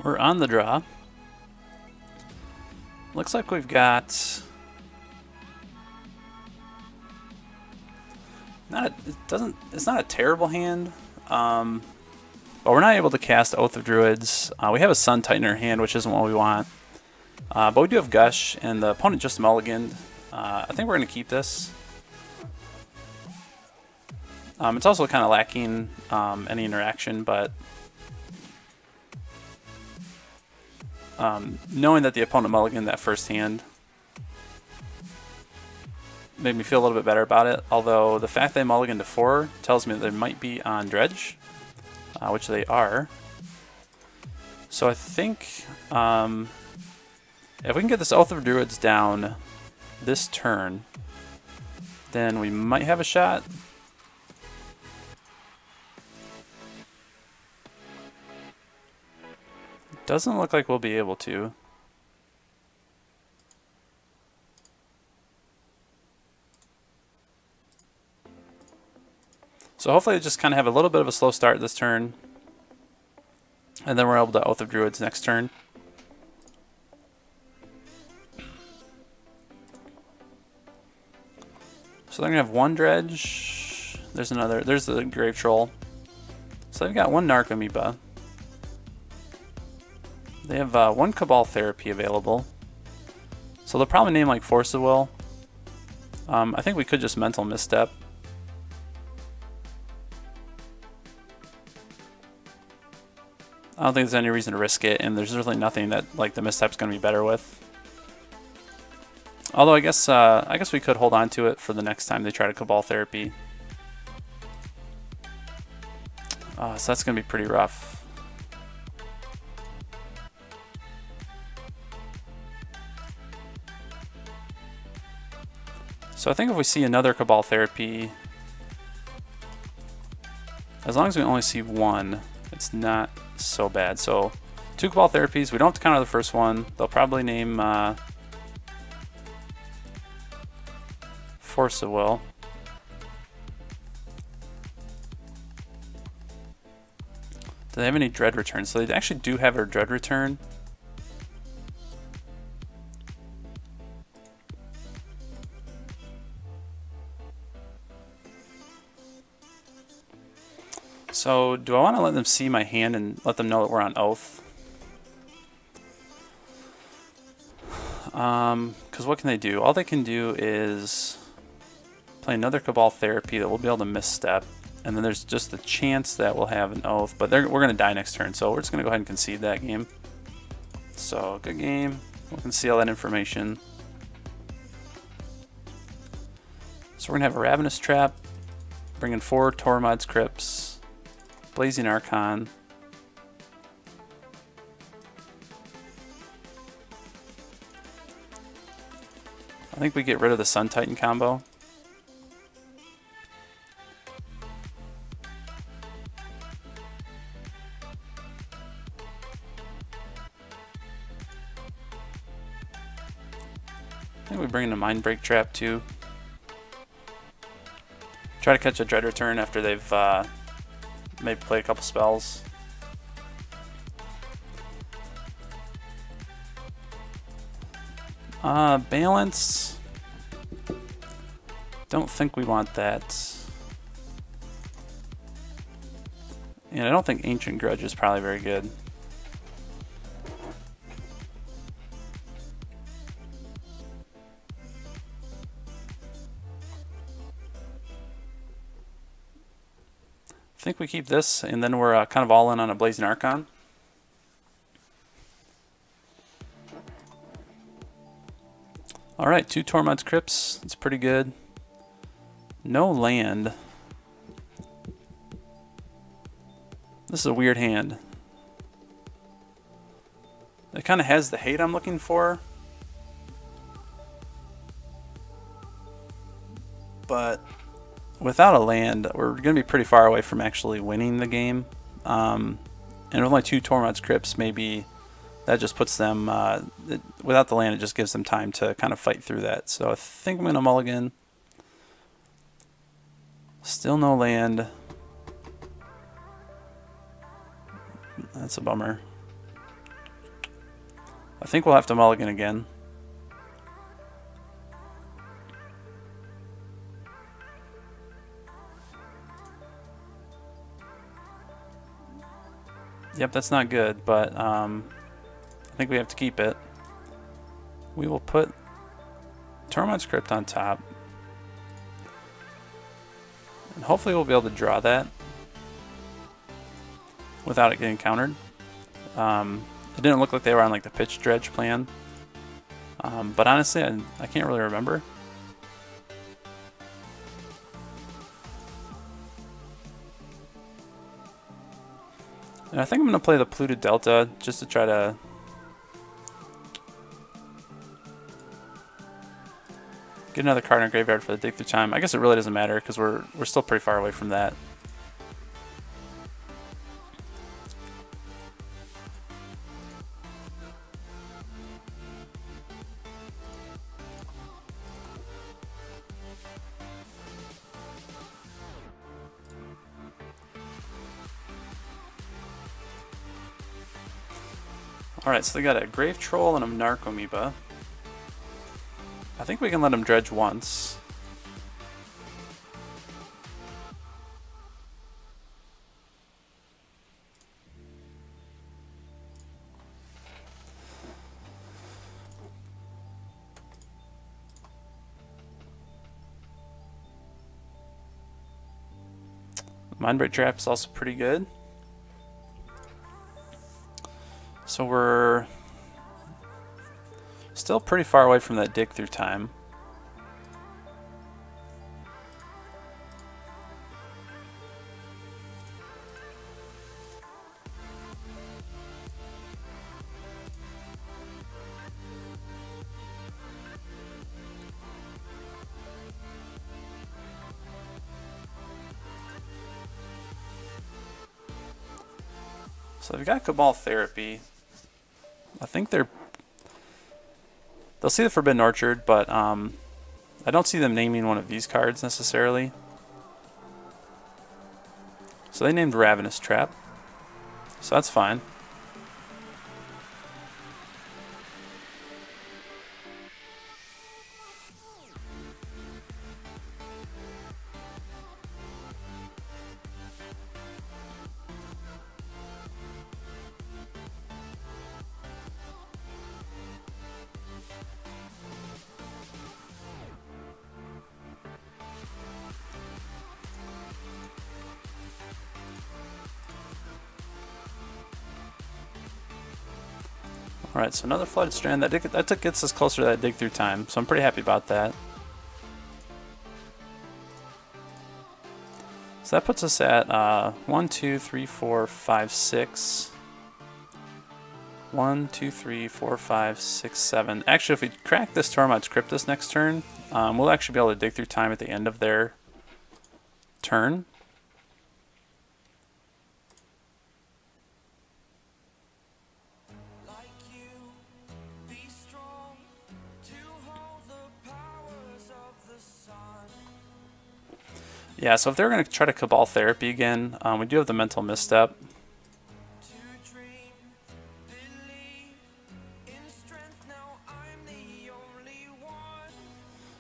We're on the draw. Looks like we've got it's not a terrible hand. But we're not able to cast Oath of Druids. We have a Sun Titan in our hand, which isn't what we want. But we do have Gush, and the opponent just mulliganed. I think we're going to keep this. It's also kind of lacking any interaction, but knowing that the opponent mulliganed that first hand made me feel a little bit better about it. Although the fact they mulliganed to 4 tells me that they might be on Dredge, which they are. So I think if we can get this Oath of Druids down this turn, then we might have a shot. Doesn't look like we'll be able to. So hopefully just kind of have a little bit of a slow start this turn, and then we're able to Oath of Druids next turn. So they're going to have one Dredge. There's another. There's the Grave Troll. So they've got one Narc Amoeba. They have one Cabal Therapy available. So they'll probably name like Force of Will. I think we could just Mental Misstep. I don't think there's any reason to risk it, and there's really nothing that like the Misstep's going to be better with. Although I guess we could hold on to it for the next time they try to Cabal Therapy. So that's going to be pretty rough. So I think if we see another Cabal Therapy, as long as we only see one, it's not so bad. So 2 Cabal Therapies, we don't have to counter the first one. They'll probably name Force of Will. Do they have any Dread Return? So they actually do have a Dread Return. So do I want to let them see my hand and let them know that we're on Oath? Because what can they do? All they can do is play another Cabal Therapy that we'll be able to misstep, and then there's just a chance that we'll have an Oath, but we're going to die next turn, so we're just going to go ahead and concede that game. So, good game. We'll conceal that information. So we're going to have a Ravenous Trap, bring in 4 Tormod's Crypts, Blazing Archon, I think we get rid of the Sun Titan combo. I think we bring in a Mind Break Trap too. Try to catch a Dread Return after they've maybe played a couple spells. Balance. Don't think we want that. And I don't think Ancient Grudge is probably very good. I think we keep this, and then we're kind of all in on a Blazing Archon. Alright, 2 Tormod's Crypts. It's pretty good. No land. This is a weird hand. It kind of has the hate I'm looking for. But without a land, we're going to be pretty far away from actually winning the game. And with only 2 Tormod's Crypts, maybe that just puts them, without the land, it just gives them time to kind of fight through that. So I think I'm going to mulligan. Still no land. That's a bummer. I think we'll have to mulligan again. Yep, that's not good, but I think we have to keep it. We will put Tormod's Crypt on top. And hopefully we'll be able to draw that without it getting countered. It didn't look like they were on like the pitch dredge plan. But honestly, I can't really remember. And I think I'm going to play the Polluted Delta just to try to get another card in our graveyard for the dig through time. I guess it really doesn't matter because we're still pretty far away from that. Alright, so they got a Grave Troll and a Narcomoeba. I think we can let him dredge once. Mindbreak Trap is also pretty good. So we're still pretty far away from that dig through time. So they've got Cabal Therapy. I think they'll see the Forbidden Orchard, but I don't see them naming one of these cards necessarily. So they named Ravenous Trap, so that's fine. Alright, so another Flooded Strand. That gets us closer to that dig through time, so I'm pretty happy about that. So that puts us at 1, 2, 3, 4, 5, 6. 1, 2, 3, 4, 5, 6, 7. Actually, if we crack this Tormod's Crypt this next turn, we'll actually be able to dig through time at the end of their turn. Yeah, so if they're going to try to Cabal Therapy again, we do have the Mental Misstep.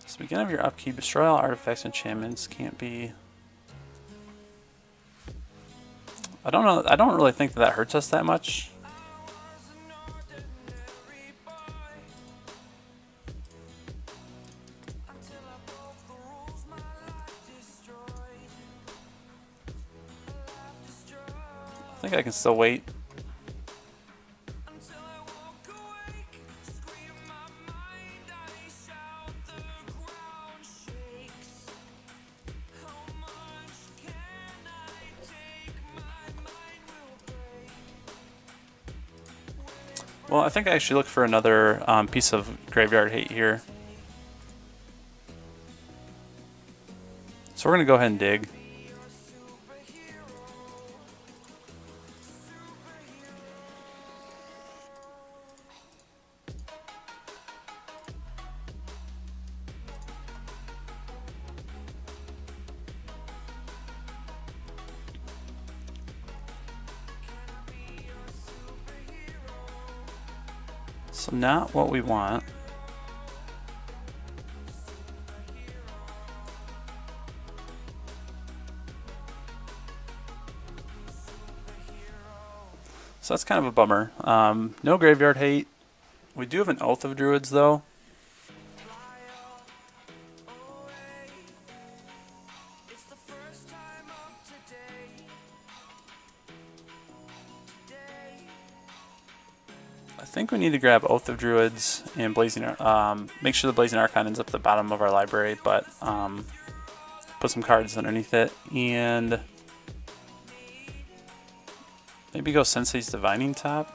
So beginning of your upkeep, destroy all artifacts and enchantments. Can't be... I don't know. I don't really think that hurts us that much. I think I can still wait. Well, I think I actually look for another piece of graveyard hate here. So we're going to go ahead and dig. So not what we want. So that's kind of a bummer. No graveyard hate. We do have an Oath of Druids though. I think we need to grab Oath of Druids and Blazing make sure the Blazing Archon ends up at the bottom of our library, but put some cards underneath it, and maybe go Sensei's Divining top.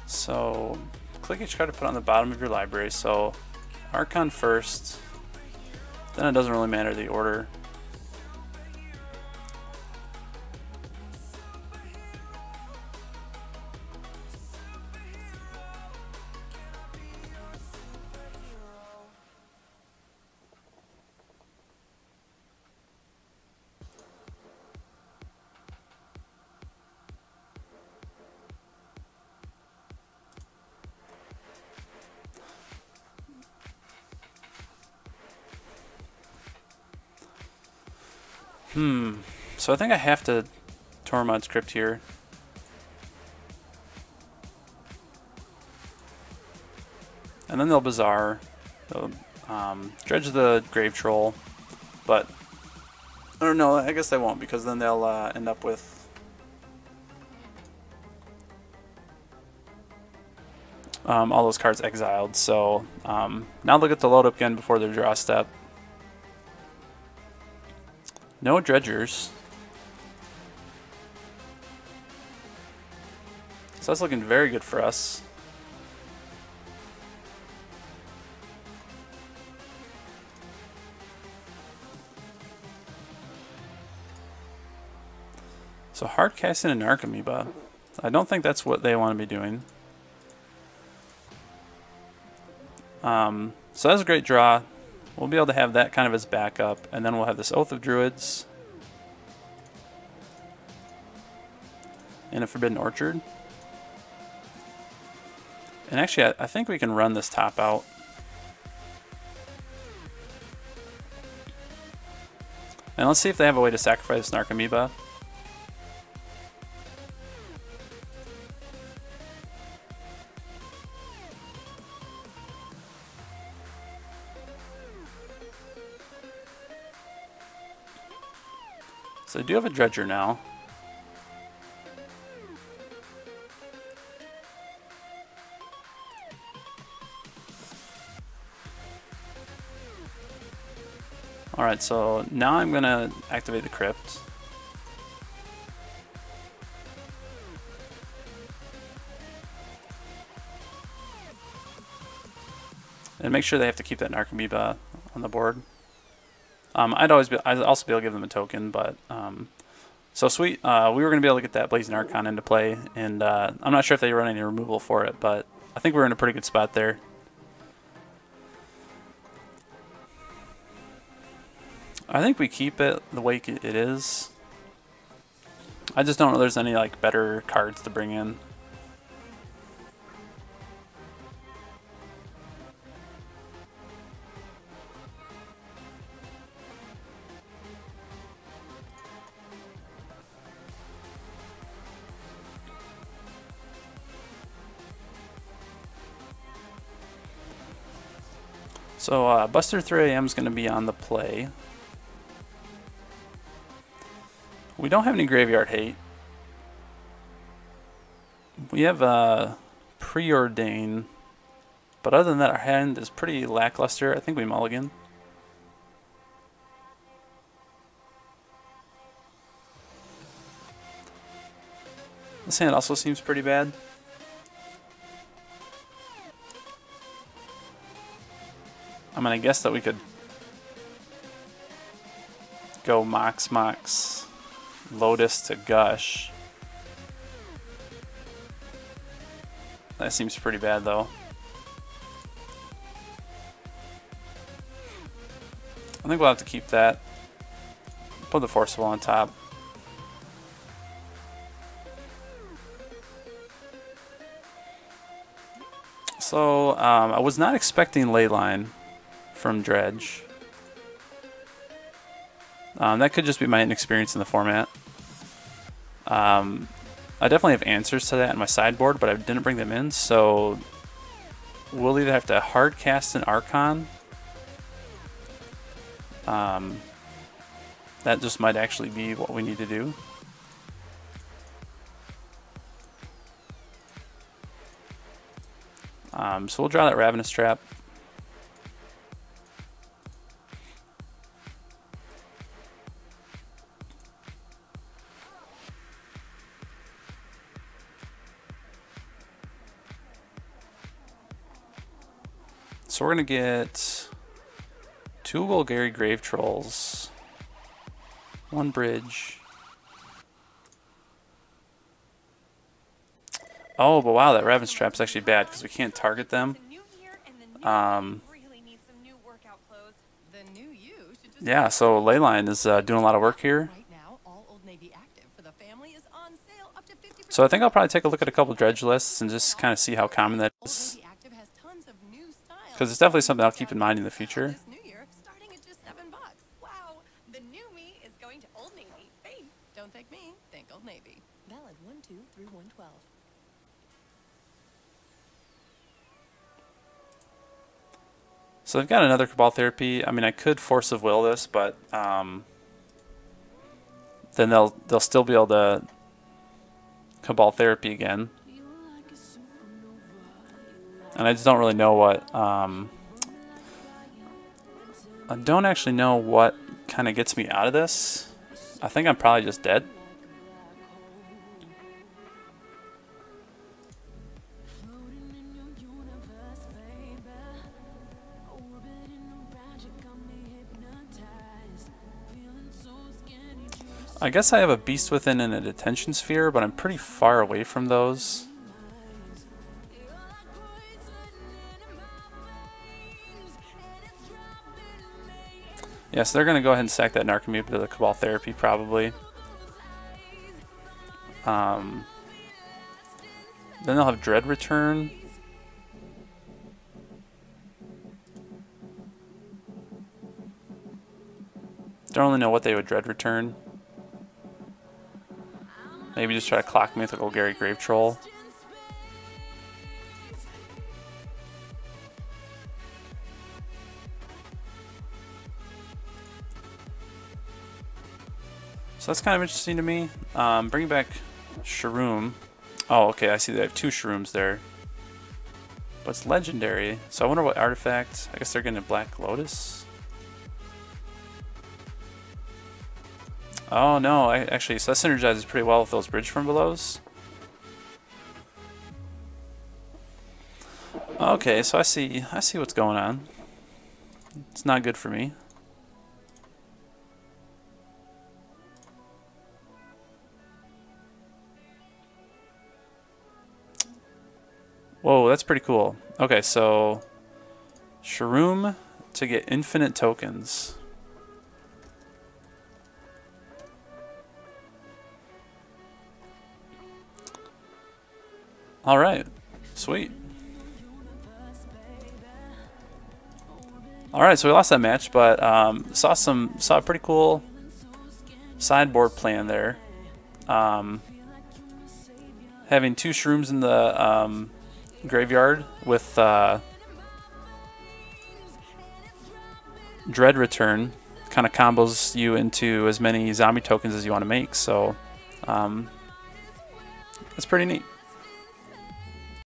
So click each card to put on the bottom of your library. So Archon first, then it doesn't really matter the order. So I think I have to Tormod's Crypt here. And then they'll Bazaar. They'll Dredge the Grave Troll. But, or no, I guess they won't, because then they'll end up with all those cards exiled. So now they'll get to load up again before their draw step. No Dredgers. So that's looking very good for us. So hard casting an Archamoeba. I don't think that's what they want to be doing. So that's a great draw. We'll be able to have that kind of as backup, and then we'll have this Oath of Druids and a Forbidden Orchard. And actually, I think we can run this top out. And let's see if they have a way to sacrifice an Archamoeba. So they do have a Dredger now. Alright, so now I'm going to activate the Crypt. And make sure they have to keep that Archamoeba on the board. I'd also be able to give them a token, but so sweet. We were going to be able to get that Blazing Archon into play, and I'm not sure if they run any removal for it, but I think we're in a pretty good spot there. I think we keep it the way it is. I just don't know if there's any like better cards to bring in. So Buster 3 AM is going to be on the play. We don't have any graveyard hate. We have Preordain, but other than that, our hand is pretty lackluster. I think we mulligan. This hand also seems pretty bad. I mean, I guess that we could go Mox Lotus to Gush. That seems pretty bad though. I think we'll have to keep that. Put the Forcible on top. So, I was not expecting Leyline from Dredge. That could just be my inexperience in the format. I definitely have answers to that in my sideboard, but I didn't bring them in, so we'll either have to hard cast an Archon. That just might actually be what we need to do. So we'll draw that Ravenous Trap. So we're going to get 2 Vulgary Grave Trolls, 1 Bridge. Oh, but wow, that Ravenous Trap is actually bad because we can't target them. Yeah, so Leyline is doing a lot of work here. So I think I'll probably take a look at a couple Dredge lists and just kind of see how common that is. Because it's definitely something I'll keep in mind in the future. So they've got another Cabal Therapy. I mean, I could Force of Will this, but then they'll still be able to Cabal Therapy again. And I just don't really know what... I don't actually know what kind of gets me out of this. I think I'm probably just dead. I guess I have a Beast Within and a Detention Sphere, but I'm pretty far away from those. Yeah, so they're going to go ahead and sack that Narcomoeba to the Cabal Therapy, probably. Then they'll have Dread return. Don't really know what they would Dread return. Maybe just try to clock Mythical Gary Grave Troll. So that's kind of interesting to me. Bring back Sharuum. Oh, okay, I see they have 2 Sharooms there. But it's legendary. So I wonder what artifact. I guess they're getting a Black Lotus. Oh no, actually, so that synergizes pretty well with those Bridge from Belows. Okay, so I see what's going on. It's not good for me. Whoa, that's pretty cool. Okay, so Sharuum to get infinite tokens. All right, sweet. All right, so we lost that match, but saw a pretty cool sideboard plan there. Having 2 Shrooms in the graveyard with Dread return kind of combos you into as many zombie tokens as you want to make. So that's pretty neat.